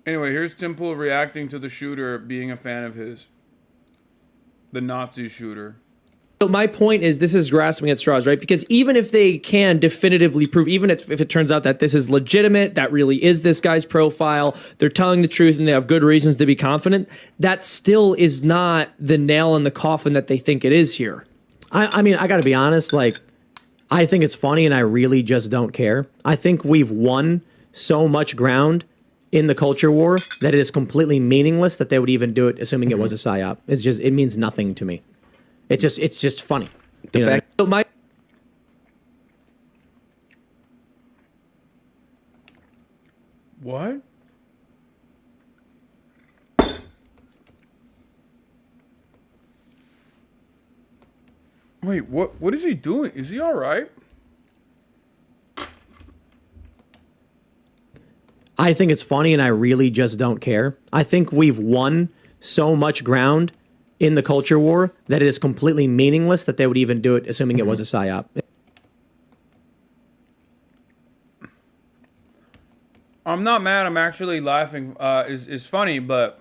Anyway, here's Tim Pool reacting to the shooter being a fan of his. The Nazi shooter. So my point is, this is grasping at straws, right? Because even if they can definitively prove, even if it turns out that this is legitimate, that really is this guy's profile, they're telling the truth and they have good reasons to be confident, that still is not the nail in the coffin that they think it is here. I mean, I got to be honest, like, I think it's funny and I really just don't care. I think we've won so much ground in the culture war that it is completely meaningless that they would even do it, assuming it was a psyop. It's just, it means nothing to me. It's just funny. The fact, so my What? Wait, what is he doing? Is he all right? I think it's funny and I really just don't care. I think we've won so much ground in the culture war that it is completely meaningless that they would even do it, assuming it was a psyop. I'm not mad. I'm actually laughing. Is funny, but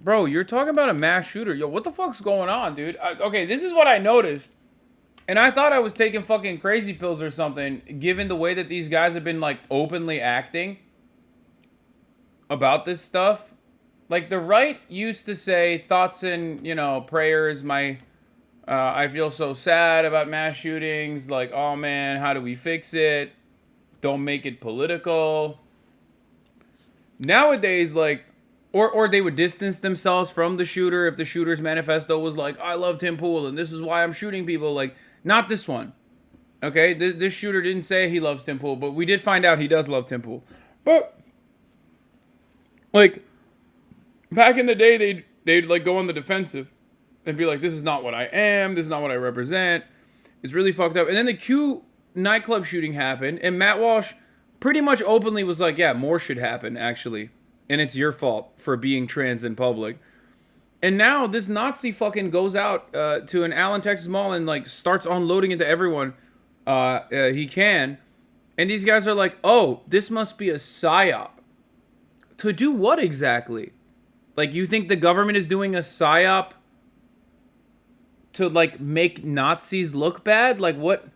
bro, you're talking about a mass shooter. Yo, what the fuck's going on, dude? Okay, this is what I noticed. And I thought I was taking fucking crazy pills or something, given the way that these guys have been, like, openly acting about this stuff. Like, the right used to say, thoughts and, you know, prayers, I feel so sad about mass shootings. Like, oh, man, how do we fix it? Don't make it political. Nowadays, like, or they would distance themselves from the shooter if the shooter's manifesto was like, I love Tim Pool and this is why I'm shooting people. Like, not this one. Okay? This shooter didn't say he loves Tim Pool, but we did find out he does love Tim Pool. But, like, back in the day, they'd like, go on the defensive and be like, this is not what I am. This is not what I represent. It's really fucked up. And then the Q nightclub shooting happened, and Matt Walsh pretty much openly was like, yeah, more should happen, actually. And it's your fault for being trans in public. And now this Nazi fucking goes out to an Allen, Texas mall and, like, starts unloading into everyone he can. And these guys are like, oh, this must be a psyop. To do what exactly? Like, you think the government is doing a psyop to, like, make Nazis look bad? Like, what?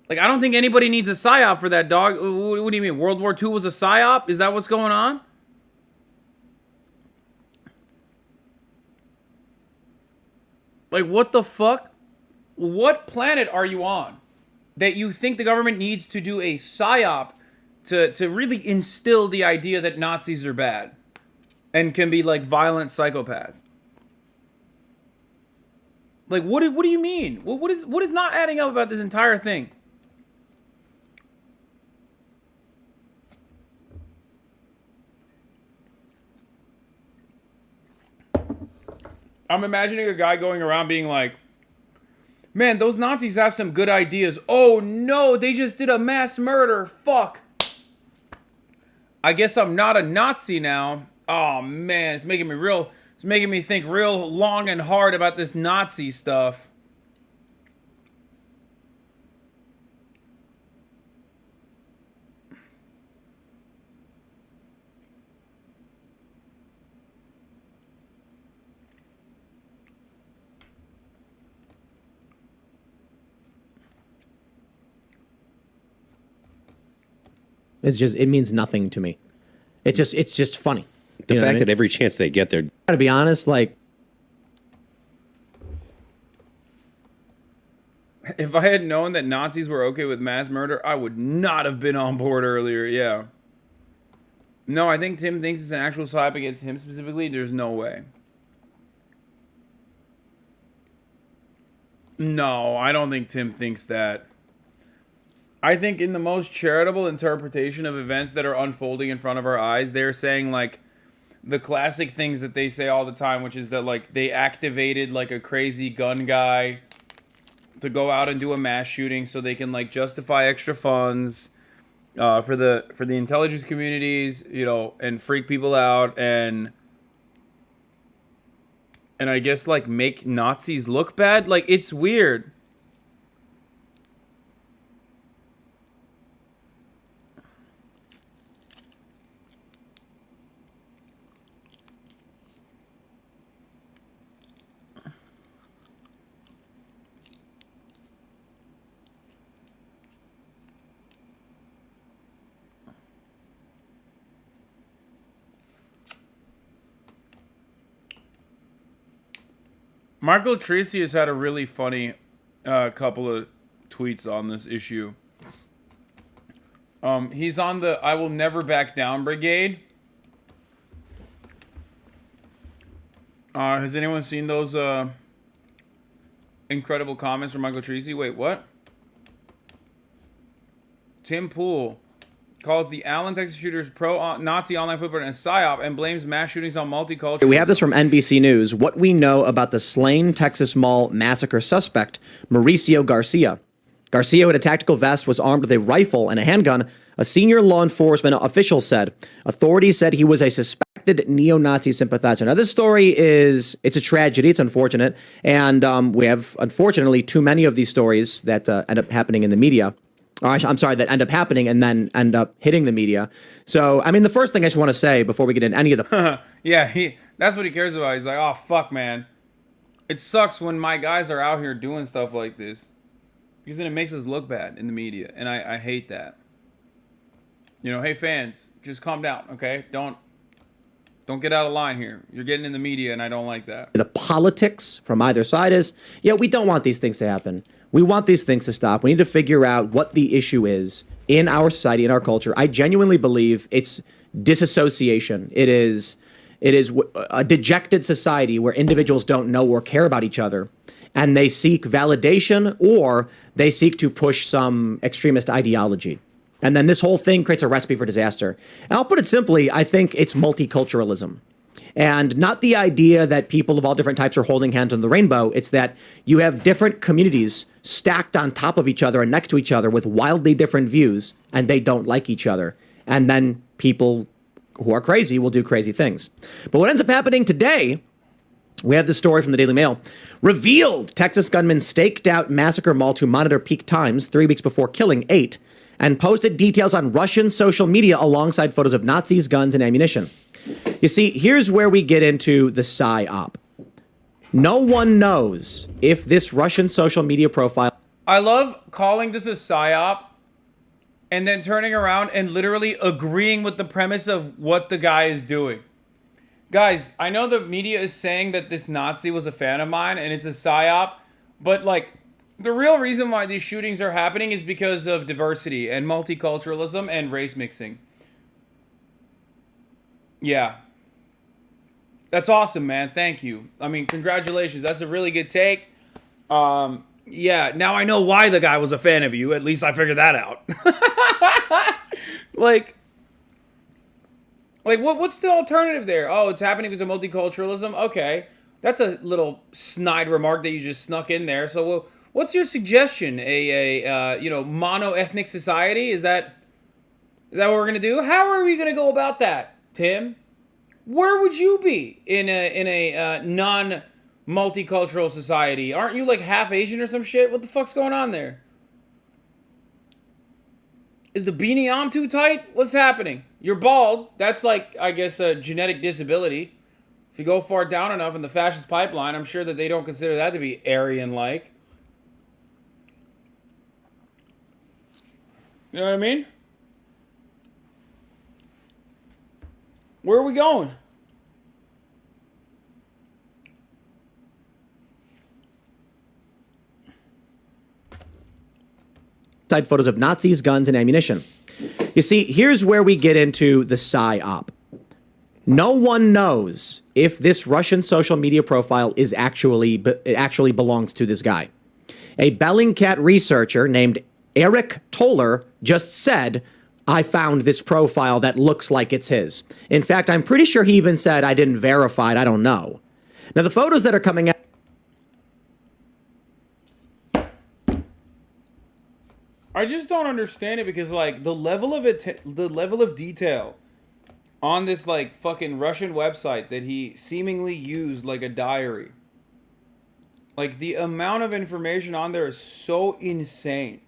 Like, I don't think anybody needs a psyop for that, dog. What do you mean? World War II was a psyop? Is that what's going on? Like, what the fuck? What planet are you on that you think the government needs to do a psyop to really instill the idea that Nazis are bad and can be, like, violent psychopaths? Like, what do you mean? What is not adding up about this entire thing? I'm imagining a guy going around being like, man, those Nazis have some good ideas. Oh no, they just did a mass murder. Fuck. I guess I'm not a Nazi now. Oh man, it's making me think real long and hard about this Nazi stuff. It's just, it means nothing to me. It's just funny. The fact that every chance they get, they're... Gotta be honest, like... If I had known that Nazis were okay with mass murder, I would not have been on board earlier, yeah. No, I think Tim thinks it's an actual swipe against him specifically. There's no way. No, I don't think Tim thinks that. I think in the most charitable interpretation of events that are unfolding in front of our eyes, they're saying, like, the classic things that they say all the time, which is that, like, they activated, like, a crazy gun guy to go out and do a mass shooting so they can, like, justify extra funds for the intelligence communities, you know, and freak people out and I guess, like, make Nazis look bad. Like, it's weird. Michael Tracy has had a really funny couple of tweets on this issue. He's on the I Will Never Back Down Brigade. Has anyone seen those incredible comments from Michael Tracy? Wait, what? Tim Pool calls the Allen, Texas shooters pro-Nazi online footprint a Psy-op and blames mass shootings on multicultural. We have this from NBC News. What we know about the slain Texas Mall massacre suspect, Mauricio Garcia. Garcia had a tactical vest, was armed with a rifle and a handgun. A senior law enforcement official said. Authorities said he was a suspected neo-Nazi sympathizer. Now, this story it's a tragedy. It's unfortunate. And we have, unfortunately, too many of these stories that end up happening in the media. Or I'm sorry, that end up happening and then end up hitting the media. So, I mean, the first thing I just want to say before we get into any of the... Yeah, that's what he cares about. He's like, oh, fuck, man. It sucks when my guys are out here doing stuff like this. Because then it makes us look bad in the media. And I hate that. You know, hey, fans, just calm down, okay? Don't get out of line here. You're getting in the media, and I don't like that. The politics from either side is, yeah, we don't want these things to happen. We want these things to stop. We need to figure out what the issue is in our society, in our culture. I genuinely believe it's disassociation. It is a dejected society where individuals don't know or care about each other, and they seek validation or they seek to push some extremist ideology. And then this whole thing creates a recipe for disaster. And I'll put it simply, I think it's multiculturalism. And not the idea that people of all different types are holding hands on the rainbow. It's that you have different communities stacked on top of each other and next to each other with wildly different views, and they don't like each other. And then people who are crazy will do crazy things. But what ends up happening today, we have this story from the Daily Mail. Revealed Texas gunman staked out massacre mall to monitor peak times 3 weeks before killing 8 and posted details on Russian social media alongside photos of Nazis, guns, and ammunition. You see, here's where we get into the Psy-op. No one knows if this Russian social media profile... I love calling this a Psy-op and then turning around and literally agreeing with the premise of what the guy is doing. Guys, I know the media is saying that this Nazi was a fan of mine and it's a Psy-op, but like... the real reason why these shootings are happening is because of diversity and multiculturalism and race mixing. Yeah. That's awesome, man. Thank you. I mean, congratulations. That's a really good take. Yeah, now I know why the guy was a fan of you. At least I figured that out. Like what's the alternative there? Oh, it's happening because of multiculturalism? Okay. That's a little snide remark that you just snuck in there. So, what's your suggestion? A mono-ethnic society? Is that what we're gonna do? How are we gonna go about that, Tim? Where would you be in a non-multicultural society? Aren't you like half Asian or some shit? What the fuck's going on there? Is the beanie on too tight? What's happening? You're bald. That's like, I guess, a genetic disability. If you go far down enough in the fascist pipeline, I'm sure that they don't consider that to be Aryan-like. You know what I mean? Where are we going? Side photos of Nazis, guns, and ammunition. You see, here's where we get into the Psy-op. No one knows if this Russian social media profile actually belongs to this guy. A Bellingcat researcher named Eric Toller just said, I found this profile that looks like it's his. In fact, I'm pretty sure he even said, I didn't verify it, I don't know. Now, the photos that are coming out... I just don't understand it because, like, the level of detail on this, like, fucking Russian website that he seemingly used like a diary. Like, the amount of information on there is so insane.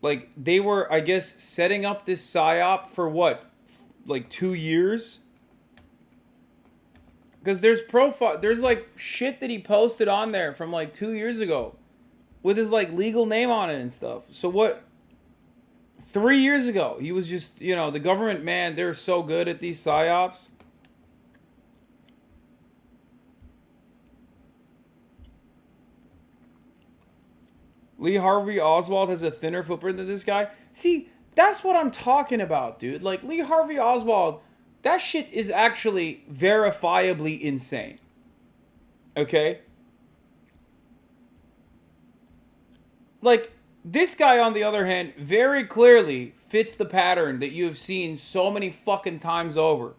Like, they were, I guess, setting up this Psy-op for what? Like 2 years? Because there's like shit that he posted on there from like 2 years ago with his like legal name on it and stuff. So what? 3 years ago, he was just, the government, man, they're so good at these Psy-ops. Lee Harvey Oswald has a thinner footprint than this guy. See, that's what I'm talking about, dude. Like, Lee Harvey Oswald, that shit is actually verifiably insane. Okay? Like, this guy, on the other hand, very clearly fits the pattern that you have seen so many fucking times over.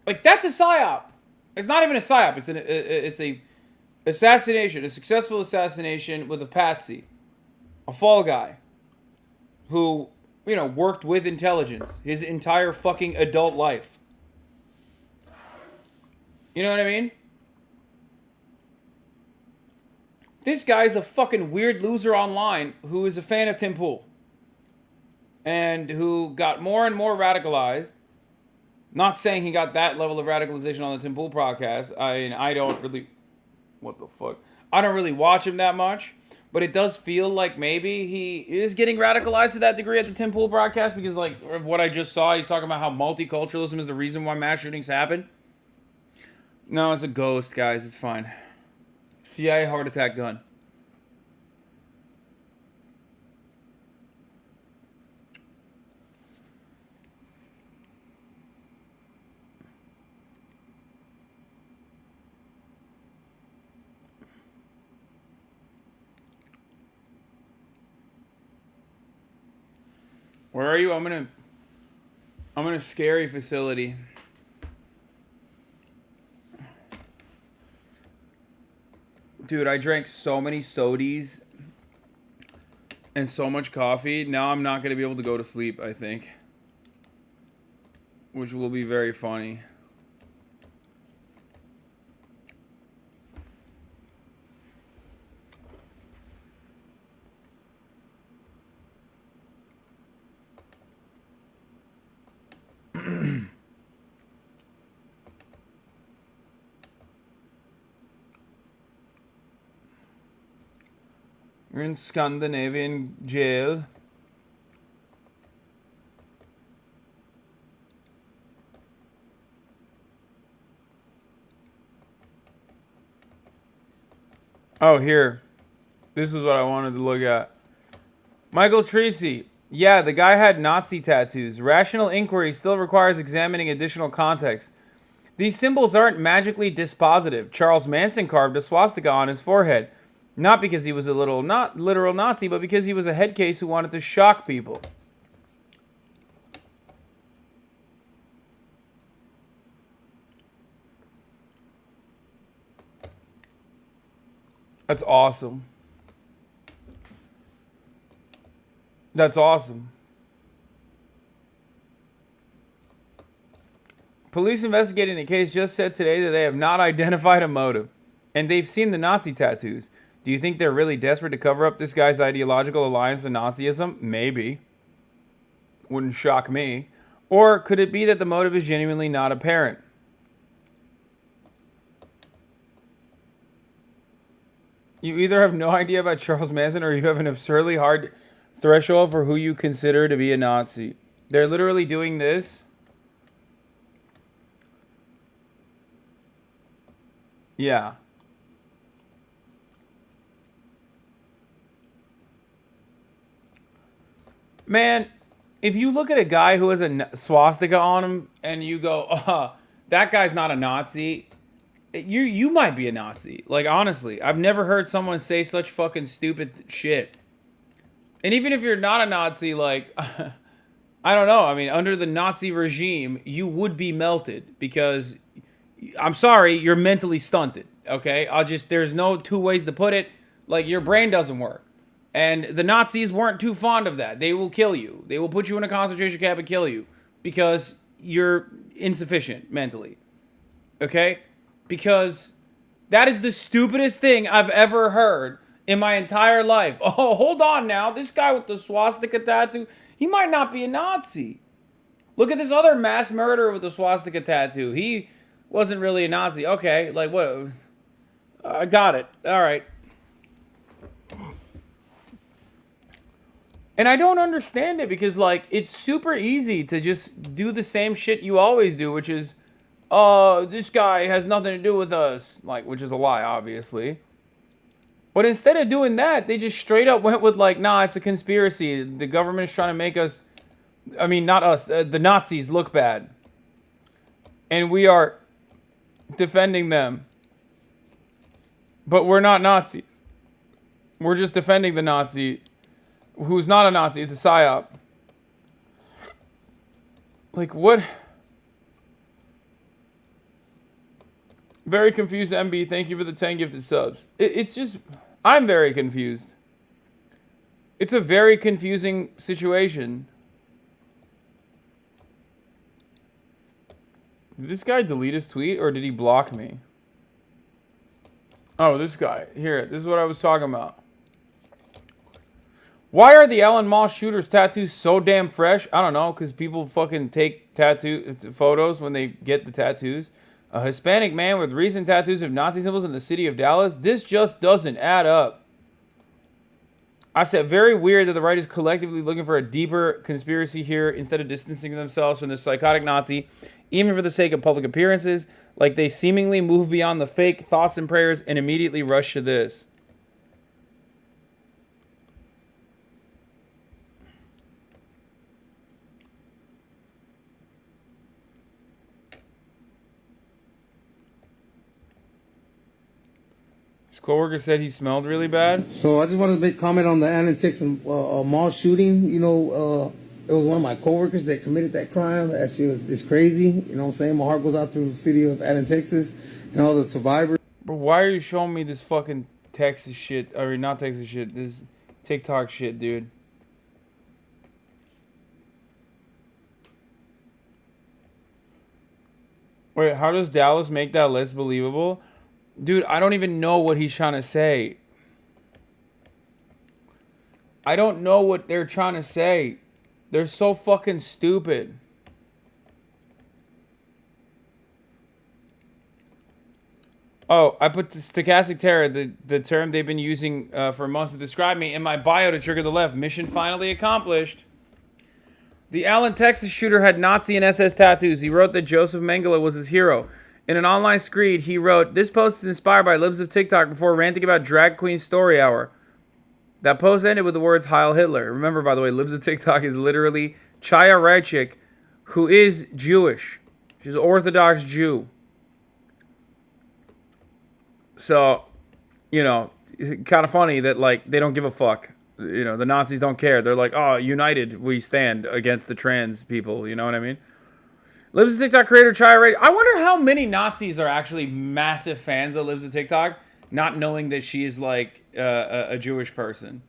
Like, that's a psy-op. It's not even a psy-op. It's a assassination, a successful assassination with a patsy, a fall guy, who, you know, worked with intelligence his entire fucking adult life. You know what I mean? This guy's a fucking weird loser online who is a fan of Tim Pool. And who got more and more radicalized. Not saying he got that level of radicalization on the Tim Pool podcast. I mean, I don't really... What the fuck? I don't really watch him that much. But it does feel like maybe he is getting radicalized to that degree at the Tim Pool broadcast. Because, like, of what I just saw, he's talking about how multiculturalism is the reason why mass shootings happen. No, it's a ghost, guys. It's fine. CIA heart attack gun. Where are you? I'm in a scary facility. Dude, I drank so many sodies and so much coffee. Now I'm not going to be able to go to sleep, I think. Which will be very funny. You're in Scandinavian jail. Oh, here. This is what I wanted to look at. Michael Tracy. Yeah, the guy had Nazi tattoos. Rational inquiry still requires examining additional context. These symbols aren't magically dispositive. Charles Manson carved a swastika on his forehead. Not because he was a not literal Nazi, but because he was a head case who wanted to shock people. That's awesome. That's awesome. Police investigating the case just said today that they have not identified a motive, and they've seen the Nazi tattoos. Do you think they're really desperate to cover up this guy's ideological alliance to Nazism? Maybe. Wouldn't shock me. Or could it be that the motive is genuinely not apparent? You either have no idea about Charles Manson or you have an absurdly hard threshold for who you consider to be a Nazi. They're literally doing this. Yeah. Man, if you look at a guy who has a swastika on him and you go, that guy's not a Nazi, you might be a Nazi. Like, honestly, I've never heard someone say such fucking stupid shit. And even if you're not a Nazi, like, I don't know. I mean, under the Nazi regime, you would be melted because, I'm sorry, you're mentally stunted, okay? There's no two ways to put it. Like, your brain doesn't work. And the Nazis weren't too fond of that. They will kill you. They will put you in a concentration camp and kill you because you're insufficient mentally. Okay? Because that is the stupidest thing I've ever heard in my entire life. Oh, hold on now. This guy with the swastika tattoo, he might not be a Nazi. Look at this other mass murderer with the swastika tattoo. He wasn't really a Nazi. Okay, like what? I got it. All right. And I don't understand it because, like, it's super easy to just do the same shit you always do, which is this guy has nothing to do with us, like, which is a lie, obviously. But instead of doing that, they just straight up went with like, nah, it's a conspiracy. The government is trying to make us, I mean, not us, the Nazis look bad. And we are defending them. But we're not Nazis. We're just defending the Nazi, who's not a Nazi. It's a Psy-op. Like, what? Very confused, MB. Thank you for the 10 gifted subs. It's just, I'm very confused. It's a very confusing situation. Did this guy delete his tweet or did he block me? Oh, this guy. Here, this is what I was talking about. Why are the Ellen Moss shooter's tattoos so damn fresh? I don't know, because people fucking take tattoo photos when they get the tattoos. A Hispanic man with recent tattoos of Nazi symbols in the city of Dallas. This just doesn't add up. I said, very weird that the right is collectively looking for a deeper conspiracy here instead of distancing themselves from this psychotic Nazi, even for the sake of public appearances. Like they seemingly move beyond the fake thoughts and prayers and immediately rush to this. His coworker said he smelled really bad. So I just wanted to make a comment on the Allen, Texas mall shooting. You know, it was one of my coworkers that committed that crime. That shit was, it's crazy. You know what I'm saying? My heart goes out to the city of Allen, Texas, and all the survivors. But why are you showing me this fucking Texas shit? I mean, not Texas shit. This TikTok shit, dude. Wait, how does Dallas make that less believable? Dude, I don't even know what he's trying to say. I don't know what they're trying to say. They're so fucking stupid. Oh, I put stochastic terror, the term they've been using for months to describe me, in my bio to trigger the left. Mission finally accomplished. The Allen, Texas shooter had Nazi and SS tattoos. He wrote that Joseph Mengele was his hero. In an online screed, he wrote, "This post is inspired by libs of TikTok before ranting about Drag Queen Story Hour." That post ended with the words Heil Hitler. Remember, by the way, libs of TikTok is literally Chaya Raichik, who is Jewish. She's an Orthodox Jew. So, you know, kind of funny that, like, they don't give a fuck. You know, the Nazis don't care. They're like, oh, united we stand against the trans people. You know what I mean? Libs of TikTok creator Chaya Raichik. I wonder how many Nazis are actually massive fans of Libs of TikTok, not knowing that she is, like, a Jewish person.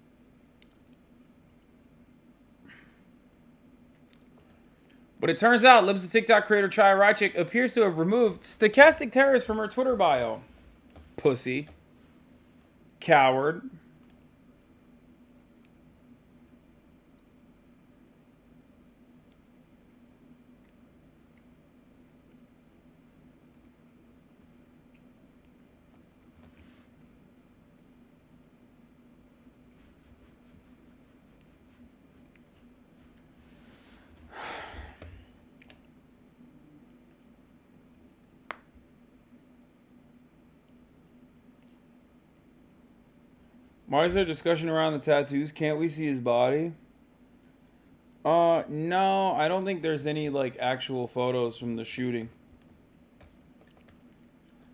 But it turns out Libs of TikTok creator Chaya Raichik appears to have removed stochastic terrorist from her Twitter bio. Pussy. Coward. Why is there discussion around the tattoos? Can't we see his body? No, I don't think there's any, like, actual photos from the shooting.